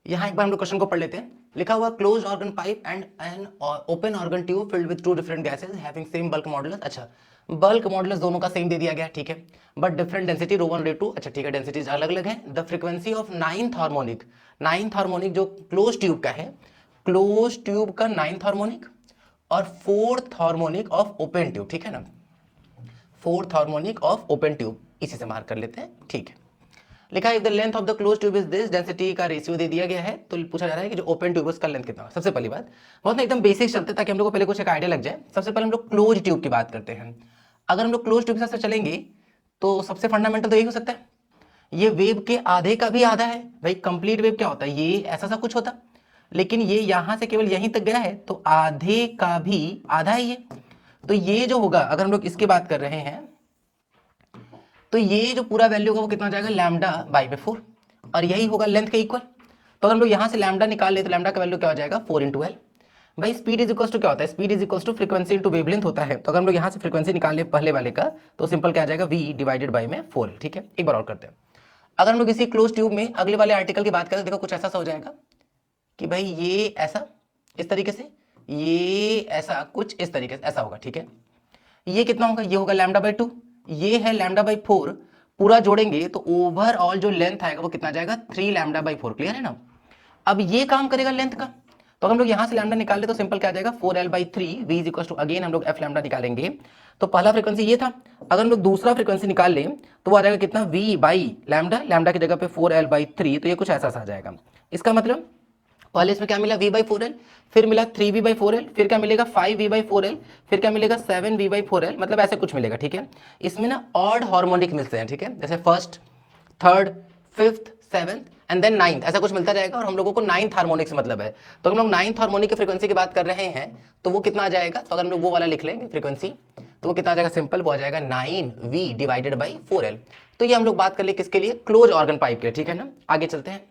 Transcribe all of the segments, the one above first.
यहाँ एक बार हम लोग क्वेश्चन को पढ़ लेते हैं। लिखा हुआ close organ pipe and an open organ tube filled with two different gases having same bulk modulus. अच्छा, बल्क मॉडुलस दोनों का सेम दे दिया गया, ठीक है, बट डिफरेंट डेंसिटी रो 1 रो 2। अच्छा ठीक है, डेंसिटीज अलग अलग है। The frequency of ninth harmonic जो क्लोज ट्यूब का है, क्लोज ट्यूब का नाइन्थ हार्मोनिक और fourth harmonic of open tube, ठीक है ना, fourth harmonic of open tube, इसी से मार्क कर लेते हैं, ठीक है। लिखा है if the length of the close tube is this, density का रेशियो दे दिया गया है, तो पूछा जा रहा है कि जो ओपन ट्यूब है उसका लेंथ कितना है। सबसे पहली बात बहुत ना एकदम बेसिक चलते ताकि हम लोग को पहले कुछ एक आइडिया लग जाए। सबसे पहले हम लोग क्लोज ट्यूब की बात करते हैं। अगर हम लोग क्लोज ट्यूब के साथ चलेंगे तो सबसे फंडामेंटल तो यही हो सकता है, ये वेव के आधे का भी आधा है भाई। कंप्लीट वेव क्या होता है, ये ऐसा सा कुछ होता, लेकिन ये यहां से केवल यहीं तक गया है तो आधे का भी आधा ही है। तो ये जो होगा, अगर हम लोग इसकी बात कर रहे हैं तो ये जो पूरा वैल्यू होगा वो कितना जाएगा, लैम्डा बाई में 4, और यही होगा लेंथ के इक्वल। तो अगर हम लोग यहां से लैम्डा निकाल ले तो लैम्डा का वैल्यू क्या हो जाएगा, 4 इंटू एल। भाई स्पीड इज इक्वल टू क्या होता है, speed is equal to frequency into wavelength होता है। तो अगर हम लोग यहाँ से फ्रीक्वेंसी निकाल ले पहले वाले का तो सिंपल क्या आ जाएगा, v डिवाइडेड बाई में 4, ठीक है। एक बार और करते हैं। अगर हम लोग इसी क्लोज ट्यूब में अगले वाले आर्टिकल की बात करें तो देखो कुछ ऐसा सा हो जाएगा कि भाई ये ऐसा इस तरीके से, ये ऐसा कुछ इस तरीके से ऐसा होगा, ठीक है। ये कितना होगा, ये होगा लैम्डा बाई 2, ये है लैम्डा बाई 4, पूरा जोड़ेंगे तो ओवरऑल जो लेंथ आएगा वो कितना जाएगा, 3 लैम्डा बाई 4, क्लियर है ना। अब ये काम करेगा लेंथ का, तो हम लोग यहां से लैम्डा निकाल ले तो सिंपल क्या आ जाएगा, 4l by 3 v is equal to, again हम लोग f लैम्डा निकालेंगे। तो पहला फ्रीक्वेंसी ये था, अगर हम लोग दूसरा फ्रीक्वेंसी निकाल लें तो वो आ जाएगा कितना, v बाई लैम्डा, लैम्डा की जगह पे 4l बाई 3, तो ये कुछ ऐसा सा आ जाएगा। इसका मतलब पहले इसमें क्या मिला, v बाई 4l, फिर मिला 3v बाई 4l, फिर क्या मिलेगा 5v बाई 4l, फिर क्या मिलेगा 7v बाई 4l, मतलब ऐसे कुछ मिलेगा, ठीक है। इसमें ना ऑड हार्मोनिक मिलते हैं, ठीक है, जैसे first, third, fifth, seventh and then ninth, ऐसा कुछ मिलता जाएगा। और हम लोगों को नाइन्थ हार्मोनिक से मतलब है, तो हम लोग नाइन्थ हार्मोनिक की फ्रीक्वेंसी की बात कर रहे हैं तो वो कितना आ जाएगा, तो अगर हम लोग वो वाला लिख लेंगे फ्रीक्वेंसी तो वो कितना आ जाएगा, सिंपल वो आ जाएगा 9v डिवाइडेड बाई 4l। तो ये हम लोग बात कर ले किसके लिए, क्लोज ऑर्गन पाइप के लिए, ठीक है ना। आगे चलते हैं।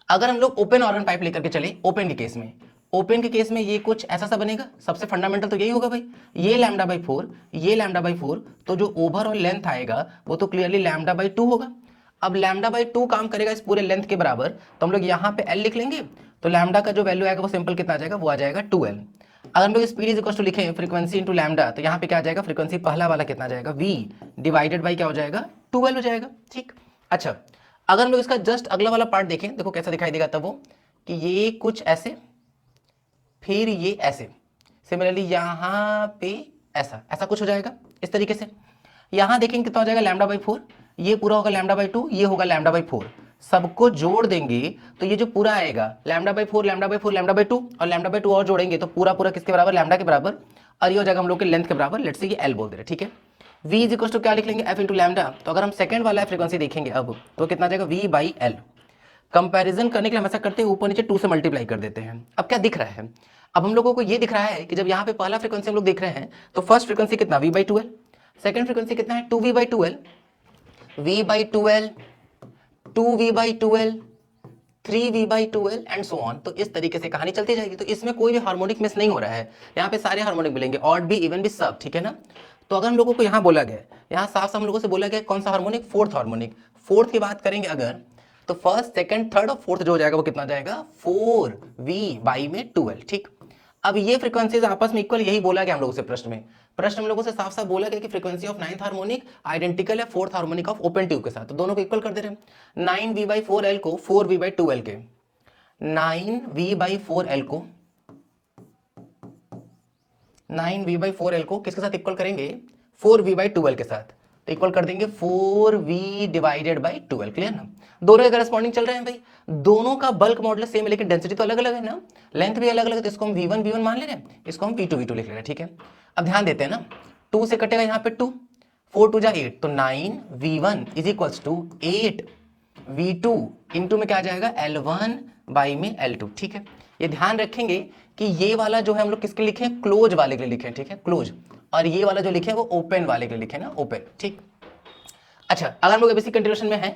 अगर हम लोग ओपन ऑर्गन पाइप लेकर के चले, ओपन के केस में, ओपन के केस में ये कुछ ऐसा सा बनेगा। सबसे फंडामेंटल तो यही होगा भाई, ये लैम्डा बाई 4, ये लैम्डा बाई 4, तो जो ओवरऑल लेंथ आएगा वो तो क्लियरली लैम्डा बाई 2 होगा। अब लैम्डा बाई 2 काम करेगा इस पूरे लेंथ के बराबर, तो हम लोग यहाँ पे एल लिख लेंगे, तो लैम्डा का जो वैल्यू आएगा वो सिंपल कितना आ जाएगा, वो आ जाएगा 2l। अगर हम लोग स्पीड इज इक्वल टू लिखें फ्रीक्वेंसी इंटू लैम्डा, तो यहाँ पे क्या आ जाएगा, फ्रीक्वेंसी पहला वाला कितना आ जाएगा, v डिवाइडेड बाई क्या हो जाएगा, 2l हो जाएगा, ठीक। अच्छा, अगर हम लोग इसका जस्ट अगला वाला पार्ट देखें, देखो कैसा दिखाई देगा तब वो, कि ये कुछ ऐसे, फिर ये ऐसे, सिमिलरली यहाँ पे ऐसा ऐसा कुछ हो जाएगा इस तरीके से। यहाँ देखेंगे कितना हो जाएगा, लैम्डा बाई 4, ये पूरा होगा लैम्डा बाई 2, ये होगा लैम्डा बाई 4, सबको जोड़ देंगे तो ये जो पूरा आएगा lambda by 4, lambda by 4, lambda by 2, और लैम्डा बाई 2 और जोड़ेंगे तो पूरा पूरा किसके बराबर, लैम्डा के बराबर, और ये हो जाएगा हम लोग के लेंथ के बराबर। लेट्स से ये एल बोल दे रहे, ठीक है। v इज इक्वल टू क्या लिख लेंगे, f इंटू लैम्डा। तो अगर हम सेकंड वाला फ्रीक्वेंसी देखेंगे अब तो कितना आ जाएगा, v बाई एल। कंपैरिजन करने के लिए हम ऐसा करते हैं, ऊपर नीचे 2 से मल्टीप्लाई कर देते हैं। अब क्या दिख रहा है, अब हम लोगों को ये दिख रहा है कि जब यहाँ पे पहला फ्रीक्वेंसी हम लोग देख रहे हैं तो फर्स्ट फ्रीक्वेंसी कितना, v by 2l, second frequency कितना है, 2v by 2l, v by 2l, 2v by 2l, 3v by 2l and so on. तो इस तरीके से कहानी चलती जाएगी। तो इसमें कोई भी हार्मोनिक मिस नहीं हो रहा है, यहाँ पे सारे हार्मोनिक मिलेंगे, ऑड भी, इवन भी, सब, ठीक है ना। तो अगर हम लोगों को यहाँ बोला गया, यहाँ साफ साफ हम लोगों से बोला गया कौन सा हार्मोनिक, फोर्थ हार्मोनिक। फोर्थ की बात करेंगे अगर, तो फर्स्ट, सेकंड, थर्ड और फोर्थ जो हो जाएगा वो कितना जाएगा, 4v बाई में 2l, ठीक। अब ये फ्रीक्वेंसीज आपस में इक्वल, यही बोला गया हम लोगों से प्रश्न हम लोगों से साफ साफ बोला गया कि frequency of ninth harmonic identical है fourth harmonic of open tube के साथ, तो दोनों को इक्वल कर दे रहे हैं। 9v बाई 4l को 4v बाई 2l के, 9v बाई 4l को, 9v बाई 4l को किसके साथ इक्वल करेंगे, 4v बाई 2l के साथ, तो इक्वल कर देंगे 4v divided by 2l, clear ना। दोनों के करस्पॉन्डिंग चल रहे हैं भाई, दोनों का बल्क मॉडुलस सेम है लेकिन डेंसिटी तो अलग अलग है ना, लेंथ भी अलग अलग है, तो इसको हम v1 v1 मान ले रहे हैं, इसको हम v2 v2 लिख ले रहे हैं, ठीक है। अब ध्यान देते हैं ना, 2 से कटेगा यहाँ पे 2, 4 2 जा 8, तो 9v1 is equals to 8v2 into में क्या आ जाएगा, L1 बाई में L2, ठीक है। ये ध्यान रखेंगे कि ये वाला जो है हम लोग किसके लिखे, क्लोज वाले के लिए लिखे, ठीक है, क्लोज, और ये वाला जो लिखे वो ओपन वाले के लिए लिखे ना, ओपन, ठीक। अच्छा, अगर हम लोग बेसिक कंटिन्यूएशन में है,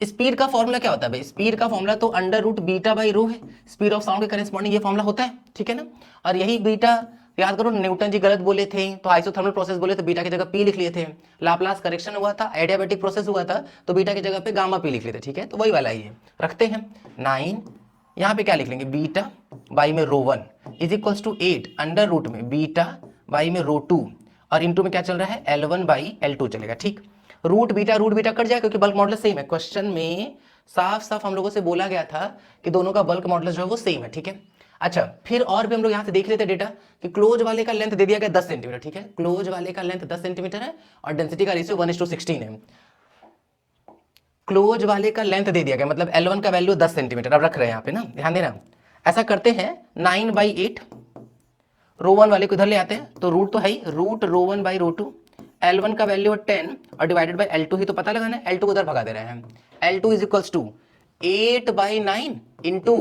स्पीड का फॉर्मूला क्या होता है भाई, स्पीड का फॉर्मूला तो under root beta by rho है, स्पीड ऑफ साउंड के करेस्पॉन्डिंग ये फॉर्मूला होता है, ठीक है ना। और यही बीटा याद करो, न्यूटन जी गलत बोले थे तो आइसोथर्मल प्रोसेस बोले तो बीटा की जगह पी लिख लिए थे, लाप्लास करेक्शन हुआ था, एडियाबैटिक प्रोसेस हुआ था तो बीटा की जगह पे गामा पी लिख लिए थे, ठीक है। तो वही वाला ही है, रखते हैं 9 यहाँ पे क्या लिख लेंगे, बीटा बाई में rho 1 is equals to 8 under root में बीटा बाई में रो 2 और इनटू में क्या चल रहा है, L1 बाई L2 चलेगा। ठीक, रूट बीटा कट जाएगा क्योंकि बल्क मॉडुलस सेम है। क्वेश्चन में साफ साफ हम लोगों से बोला गया था कि दोनों का बल्क मॉडुलस जो है वो सेम है। ठीक है, अच्छा फिर और भी हम लोग यहाँ से देख लेते डेटा कि क्लोज वाले का लेंथ दे दिया गया 10 सेंटीमीटर। ठीक है, क्लोज वाले का लेंथ 10 सेंटीमीटर है और डेंसिटी का रेशियो 1:16 है। क्लोज वाले का लेंथ दे दिया गया, मतलब L1 का वैल्यू 10 सेंटीमीटर। अब रख रहे हैं यहाँ पे ना, ध्यान देना। ऐसा करते हैं 9/8 रो 1 वाले को इधर ले आते हैं, तो रूट तो है ही, root row 1 by rho 2, L1 का वैल्यू है 10 और डिवाइडेड बाई L2 ही तो पता लगाना है, L2 को उधर भगा दे रहे हैं। L2 is equals to 8/9 into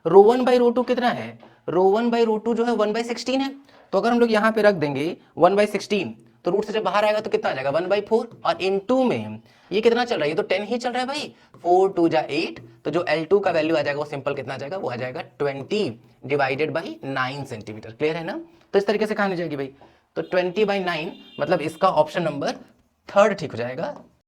rho 1 by rho 2 कितना है, रो 1 बाई रो 2 जो है 1/16 है। तो अगर हम लोग यहाँ पे रख देंगे 1/16 तो रूट से जब बाहर आएगा तो कितना आ जाएगा 1/4 और इनटू में ये कितना चल रहा है, ये तो 10 ही चल रहा है भाई, 4 2 जा 8, तो जो L2 का वैल्यू आ जाएगा वो सिंपल कितना आ जाएगा, वो आ जाएगा 20 डिवाइडेड बाई 9 सेंटीमीटर। क्लियर है ना, तो इस तरीके से कहानी जाएगी भाई। तो 20/9 मतलब इसका ऑप्शन नंबर 3 ठीक हो जाएगा।